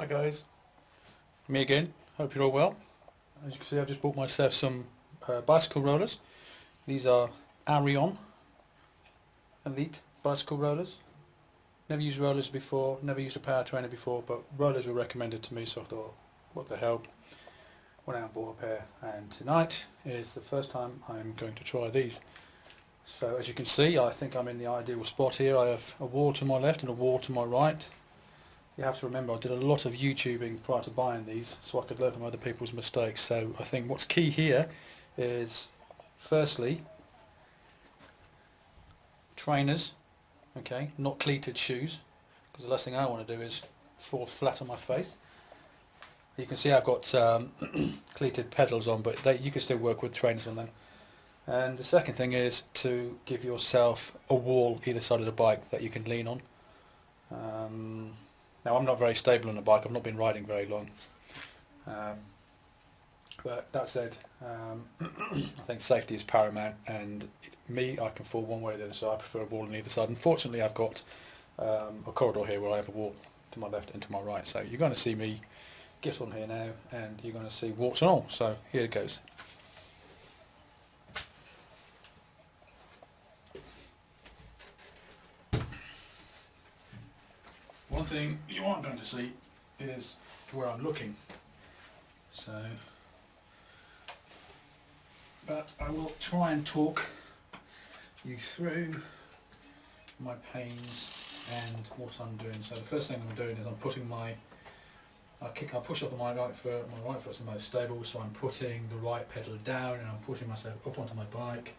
Hi guys, me again. Hope you're all well. As you can see, I've just bought myself some bicycle rollers. These are Arion Elite bicycle rollers. Never used rollers before, never used a power trainer before, but rollers were recommended to me, so I thought, what the hell. Went out and bought a pair, and tonight is the first time I'm going to try these. So as you can see, I think I'm in the ideal spot here. I have a wall to my left and a wall to my right. You have to remember, I did a lot of YouTubing prior to buying these, so I could learn from other people's mistakes. So I think what's key here is, firstly, trainers, okay, not cleated shoes, because the last thing I want to do is fall flat on my face. You can see I've got cleated pedals on, but you can still work with trainers on them. And the second thing is to give yourself a wall either side of the bike that you can lean on. Now I'm not very stable on the bike, I've not been riding very long, but that said, I think safety is paramount, and I can fall one way or the other, so I prefer a wall on either side. Unfortunately, I've got a corridor here where I have a wall to my left and to my right, so you're going to see me get on here now and you're going to see warts and all, so here it goes. One thing you aren't going to see is where I'm looking, but I will try and talk you through my pains and what I'm doing. So the first thing I'm doing is I'm putting I push off on my right foot. My right foot's the most stable, so I'm putting the right pedal down and I'm pushing myself up onto my bike.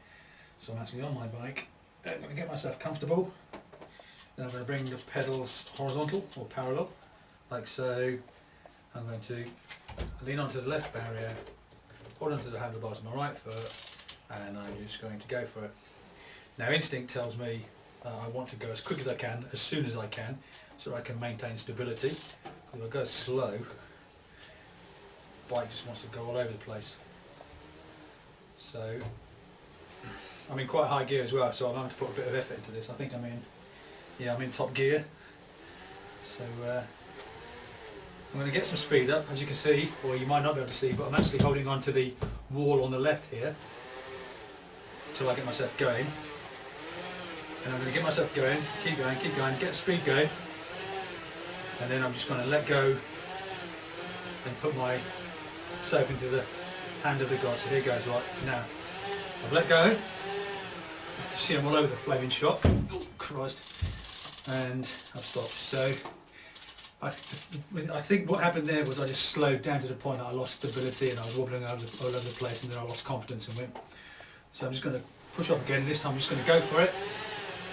So I'm actually on my bike. I'm going to get myself comfortable. Then I'm going to bring the pedals horizontal or parallel, like so. I'm going to lean onto the left barrier, hold onto the handlebars of my right foot, and I'm just going to go for it. Now instinct tells me I want to go as quick as I can, as soon as I can, so I can maintain stability. If I go slow, the bike just wants to go all over the place. So I'm in quite high gear as well, so I'm having to put a bit of effort into this. I think I'm in top gear, so I'm going to get some speed up, as you can see, or you might not be able to see, but I'm actually holding on to the wall on the left here until I get myself going. And I'm going to get myself going, keep going, get speed going, and then I'm just going to let go and put myself into the hand of the god. So here goes, right, now I've let go, you see I'm all over the flaming shop, oh Christ, and I've stopped. So I think what happened there was I just slowed down to the point that I lost stability and I was wobbling all over the place, and then I lost confidence and went. So I'm just going to push off again. This time I'm just going to go for it.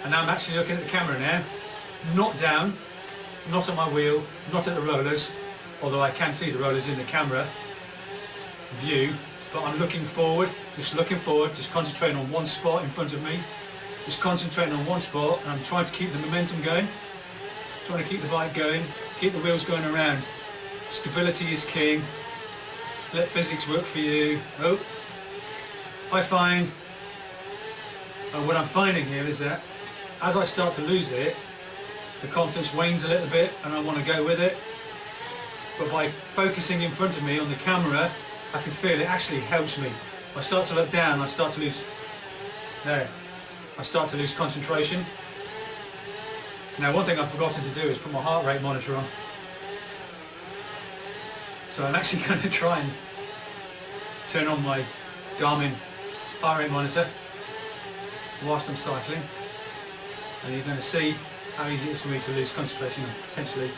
And now I'm actually looking at the camera now, not down, not at my wheel, not at the rollers, although I can see the rollers in the camera view, but I'm looking forward, just concentrating on one spot in front of me, just concentrating on one spot, and I'm trying to keep the momentum going, trying to keep the bike going, keep the wheels going around. Stability is king, let physics work for you. Oh, I find, and what I'm finding here is that as I start to lose it, the confidence wanes a little bit and I want to go with it. But by focusing in front of me on the camera, I can feel it actually helps me. If I start to look down, I start to lose concentration. Now one thing I've forgotten to do is put my heart rate monitor on. So I'm actually going to try and turn on my Garmin heart rate monitor whilst I'm cycling, and you're going to see how easy it is for me to lose concentration and potentially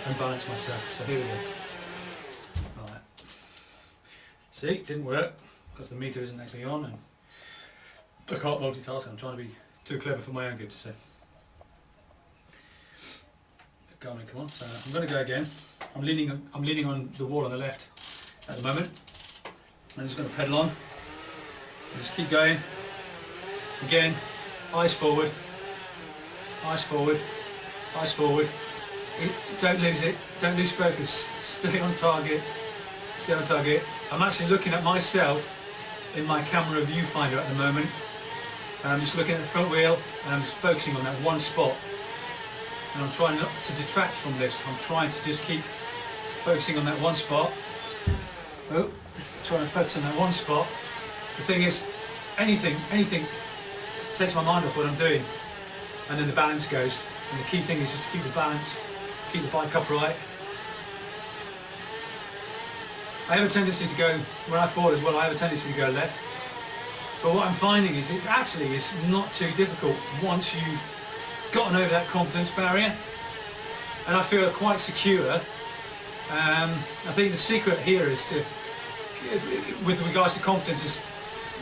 unbalance myself. So here we go. Right. See, it didn't work because the meter isn't actually on, and I can't multitask. I'm trying to be too clever for my own good, to say. Garmin, come on. So I'm going to go again. I'm leaning on the wall on the left at the moment. I'm just going to pedal on. And just keep going. Again, eyes forward, eyes forward, eyes forward. Don't lose it, don't lose focus, stay on target, stay on target. I'm actually looking at myself in my camera viewfinder at the moment, and I'm just looking at the front wheel and I'm just focusing on that one spot. And I'm trying not to detract from this, I'm trying to just keep focusing on that one spot. Oh, trying to focus on that one spot. The thing is, anything takes my mind off what I'm doing, and then the balance goes. And the key thing is just to keep the balance, keep the bike upright. I have a tendency to go, when I fall as well, I have a tendency to go left. But what I'm finding is it actually is not too difficult once you've gotten over that confidence barrier. And I feel quite secure. I think the secret here is to, with regards to confidence, is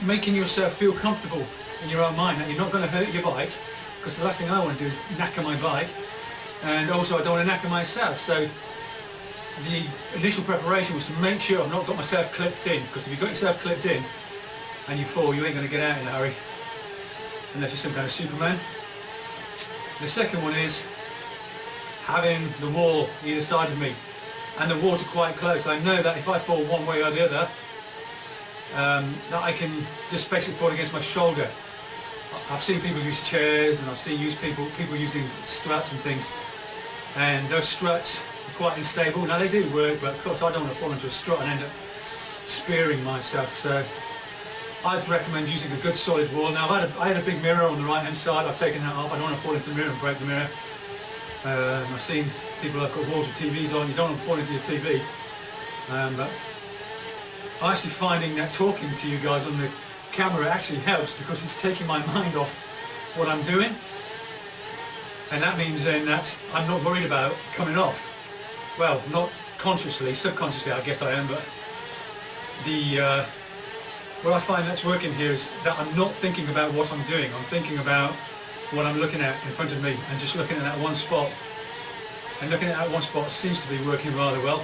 making yourself feel comfortable in your own mind that you're not going to hurt your bike, because the last thing I want to do is knacker my bike, and also I don't want to knacker myself. So the initial preparation was to make sure I've not got myself clipped in, because if you've got yourself clipped in and you fall, you ain't going to get out in a hurry unless you're some kind of Superman. The second one is having the wall either side of me, and the walls are quite close. I know that if I fall one way or the other, that I can just basically fall against my shoulder. I've seen people use chairs, and I've seen people using struts and things, and those struts are quite unstable. Now they do work, but of course I don't want to fall into a strut and end up spearing myself. So I'd recommend using a good solid wall. Now I had a big mirror on the right hand side. I've taken that off. I don't want to fall into the mirror and break the mirror. I've seen people have got walls with TVs on. You don't want to fall into your TV. But I'm actually finding that talking to you guys on the camera actually helps, because it's taking my mind off what I'm doing, and that means then that I'm not worried about coming off. Well, not consciously, subconsciously I guess I am, but what I find that's working here is that I'm not thinking about what I'm doing. I'm thinking about what I'm looking at in front of me, and just looking at that one spot. And looking at that one spot seems to be working rather well.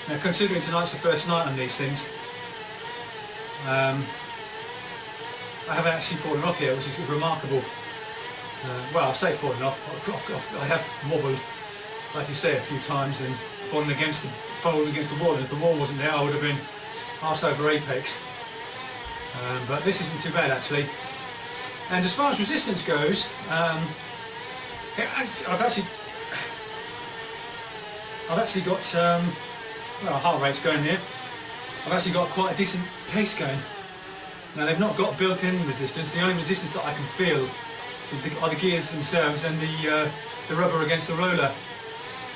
Now, considering tonight's the first night on these things, I haven't actually fallen off yet, which is remarkable. Well, I say fallen off. I have wobbled, like you say, a few times, and fallen against the wall. And if the wall wasn't there, I would have been arse over apex. But this isn't too bad actually. And as far as resistance goes, I've actually got well, heart rate's going here. I've actually got quite a decent pace going. Now they've not got built-in resistance. The only resistance that I can feel is are the gears themselves, and the rubber against the roller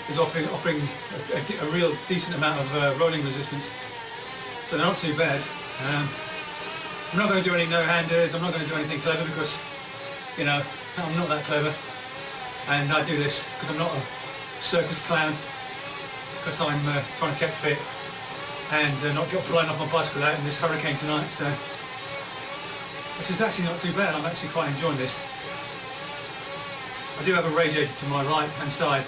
is offering a real decent amount of rolling resistance. So they're not too bad. I'm not going to do any no-handers. I'm not going to do anything clever, because, you know, I'm not that clever. And I do this because I'm not a circus clown, because I'm trying to keep fit and not get flying off my bicycle out in this hurricane tonight. So this is actually not too bad. I'm actually quite enjoying this. I do have a radiator to my right hand side,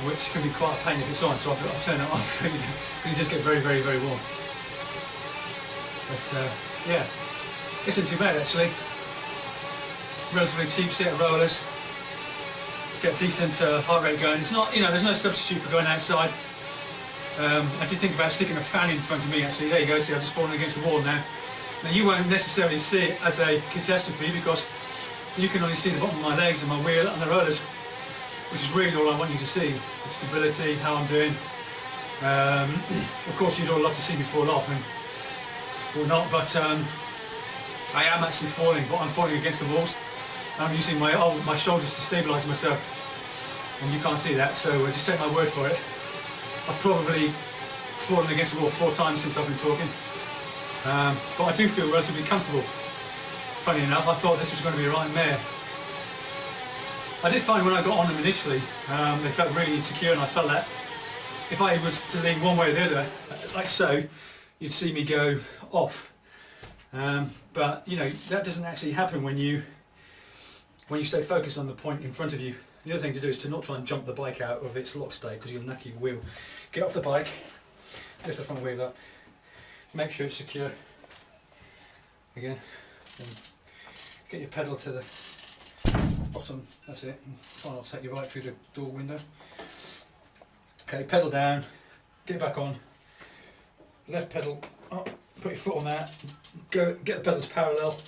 which can be quite a pain if it's on, so I'll turn it off so you just get very, very, very warm. But yeah, isn't too bad actually. Relatively cheap set of rollers. Get decent heart rate going. It's not, you know, there's no substitute for going outside. I did think about sticking a fan in front of me actually. There you go, see I've just fallen against the wall now. Now you won't necessarily see it as a catastrophe, because you can only see the bottom of my legs and my wheel and the rollers, which is really all I want you to see. The stability, how I'm doing. Of course you'd all love to see me fall off, or not, but I am actually falling, but I'm falling against the walls. I'm using my shoulders to stabilise myself, and you can't see that, so just take my word for it. I've probably fallen against the wall 4 times since I've been talking, but I do feel relatively comfortable. Funny enough, I thought this was going to be a right mare. I did find when I got on them initially, they felt really insecure, and I felt that if I was to lean one way or the other, like so, you'd see me go off. But you know, that doesn't actually happen when you stay focused on the point in front of you. The other thing to do is to not try and jump the bike out of its lock stay, because you'll knack your wheel. Get off the bike, lift the front wheel up, make sure it's secure. Again, and get your pedal to the bottom, that's it, and try not to take you right through the door window. Okay, pedal down, get it back on, left pedal up, put your foot on that, go get the pedals parallel.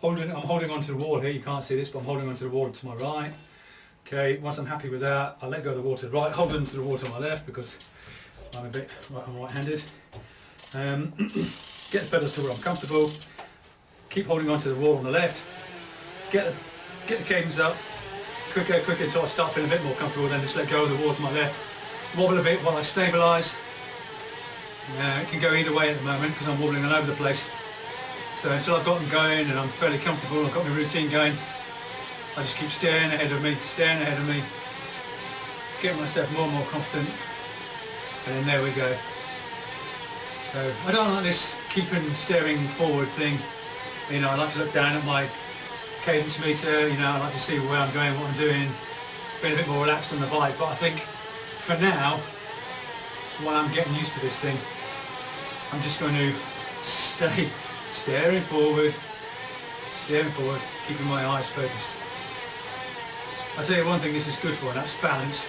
I'm holding onto the wall here, you can't see this, but I'm holding onto the wall to my right. Okay, once I'm happy with that, I'll let go of the wall to the right, hold onto the wall to my left, because I'm right-handed. Get the pedals to where I'm comfortable. Keep holding on to the wall on the left. Get the cadence up. Quicker until I start feeling a bit more comfortable. Then just let go of the wall to my left. Wobble a bit while I stabilise. It can go either way at the moment because I'm wobbling all over the place. So until I've got them going and I'm fairly comfortable, I've got my routine going, I just keep staring ahead of me, getting myself more and more confident, and then there we go. So I don't like this keeping staring forward thing. You know, I like to look down at my cadence meter, you know, I like to see where I'm going, what I'm doing, being a bit more relaxed on the bike. But I think for now, while I'm getting used to this thing, I'm just going to stay staring forward, keeping my eyes focused. I'll tell you one thing this is good for, and that's balance.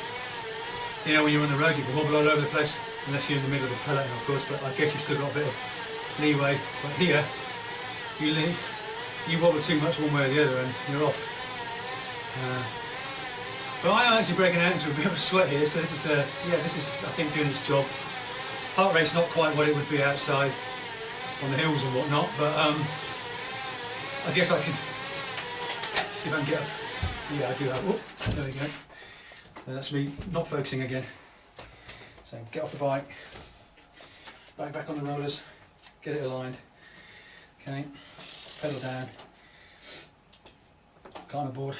You know, when you're on the road, you can wobble all over the place, unless you're in the middle of the peloton, of course, but I guess you've still got a bit of leeway. But here, you wobble too much one way or the other and you're off. But I am actually breaking out into a bit of a sweat here, so this is I think doing this job. Heart rate's not quite what it would be outside on the hills and whatnot, but I guess I can see if I can get up. Yeah, I do have. Oh, there we go. And that's me not focusing again. So get off the bike, back on the rollers, get it aligned. Okay, pedal down, climb aboard.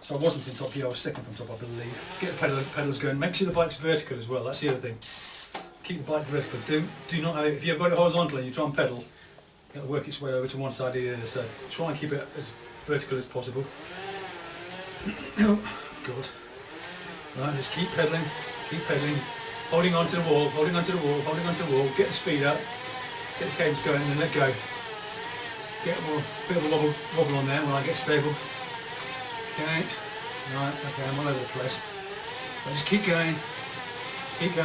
So I wasn't in top gear, I was second from top, I believe. Get the pedals going. Make sure the bike's vertical as well. That's the other thing. Keep the bike vertical. Do not have it. If you've got it horizontal and you try and pedal, it'll work its way over to one side or the other. So try and keep it as vertical as possible. Oh, God. Right, just keep pedaling, holding onto the wall, get the speed up, get the cadence going, and then let go. Get a bit of a wobble on there when I get stable. Okay, right, okay, I'm all over the place. But just keep going. Okay,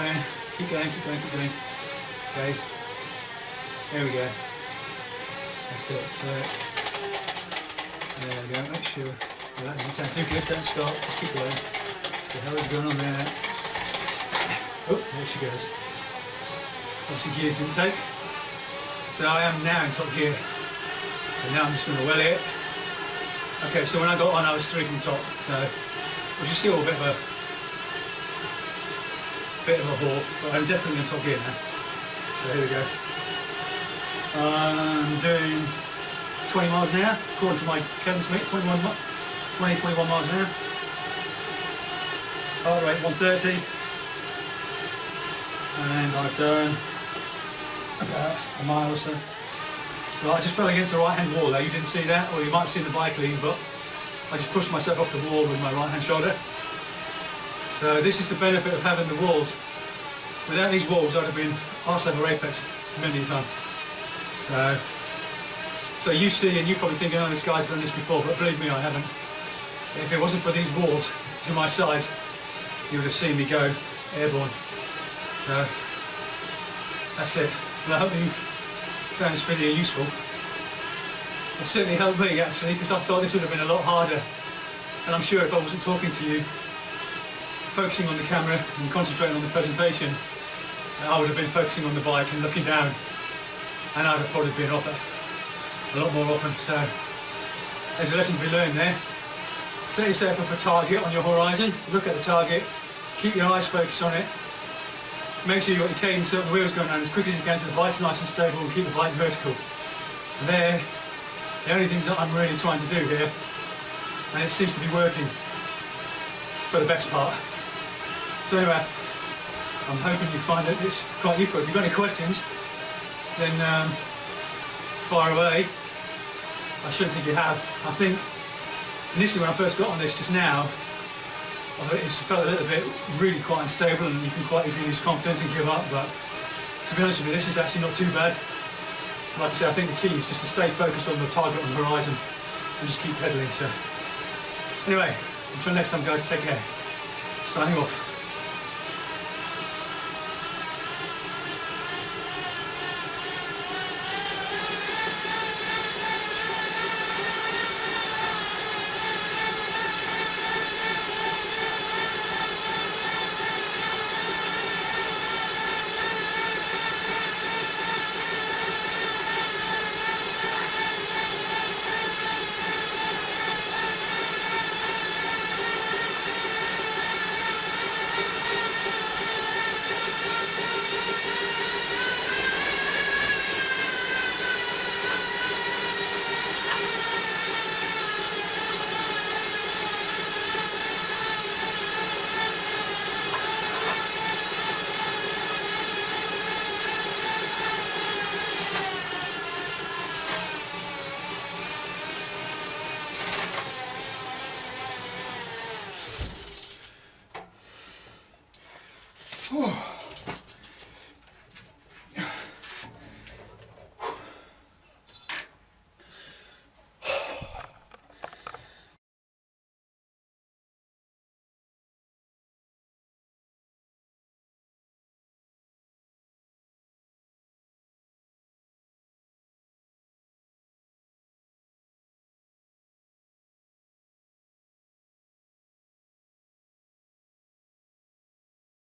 there we go. That's it. So there we go. Make sure that doesn't sound too good. Don't stop. Just keep going. What the hell is going on there? Oh, there she goes. Obviously gears didn't take. So I am now in top gear. And now I'm just going to well it. Okay, so when I got on, I was 3 from top, so which is still a bit of a haul, but I'm definitely in top gear now. So here we go. I'm doing 20 miles an hour, according to my cadence meter, 21 miles an hour. Heart rate 130, and I've done about a mile or so. Right, I just fell against the right-hand wall there. You didn't see that, or you might have seen the bike lean, but I just pushed myself off the wall with my right-hand shoulder. So this is the benefit of having the walls. Without these walls, I'd have been arse over apex many a time. So you see, and you're probably thinking, oh, this guy's done this before, but believe me, I haven't. If it wasn't for these walls to my sides, you would have seen me go airborne. So that's it. And I hope you found this video useful. It certainly helped me actually, because I thought this would have been a lot harder, and I'm sure if I wasn't talking to you, focusing on the camera and concentrating on the presentation, I would have been focusing on the bike and looking down, and I'd have probably been off it a lot more often. So there's a lesson to be learned there. Set yourself up a target on your horizon, look at the target, keep your eyes focused on it. Make sure you've got your cadence up, the wheels going around as quick as you can so the bike's nice and stable, and keep the bike vertical. And they're the only things that I'm really trying to do here, and it seems to be working for the best part. So anyway, I'm hoping you find that it's quite useful. If you've got any questions, then fire away. I shouldn't think you have. I think initially when I first got on this just now, it felt a little bit really quite unstable, and you can quite easily lose confidence and give up, but to be honest with you, this is actually not too bad. Like I say, I think the key is just to stay focused on the target on the horizon and just keep pedaling. So anyway, until next time guys, take care. Signing off. Whew.